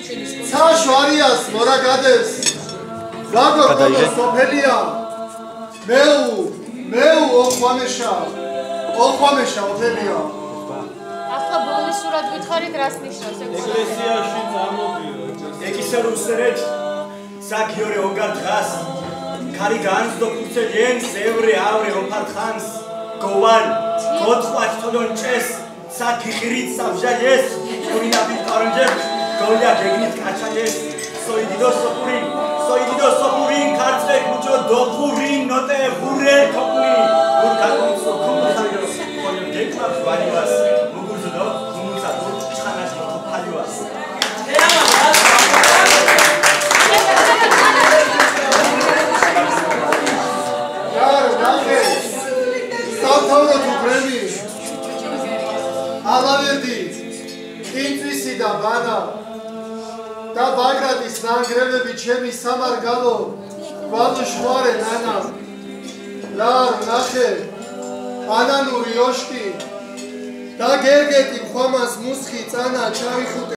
Საშვარიას მორაგადეს გაგო კოდო სოფელია მეუ ოხვამეშა ოფელია ახლა ბოლის სურათ გითხარით რას ნიშნავს ეკლესიაში წამოდიო ეკისერ უსერეთ საკიორე ოგარ დღას ქარი განსდო ქუცელენ ზევრე ავრე ოფარხანს გოვან გოწყვათ თოდონ ჭეს საკიხრით საბჟალეს გურინაბი კარონჯე გოლია გეგნით კაჩალეს სოიდიდო სოპურინ ქარწე ქუჩო დოფურინ ნოტე ხურე თოპნი გურკაკონ სოკუმხაიო ხოლო გეკლავს ვალივას მუგურზდო ხუმუსადო ჩხანას თოფალივას სამთავრო თუ ბრემი ალავერდი ინტრისი და ბანა და ბაგრატის ნანგრევები ჩემი სამარგალო ვალუშواره ნანა ლარ ნახე ანანური ოშკი და გერგეტი ხომას მუსხი წანა ჩავიხუტე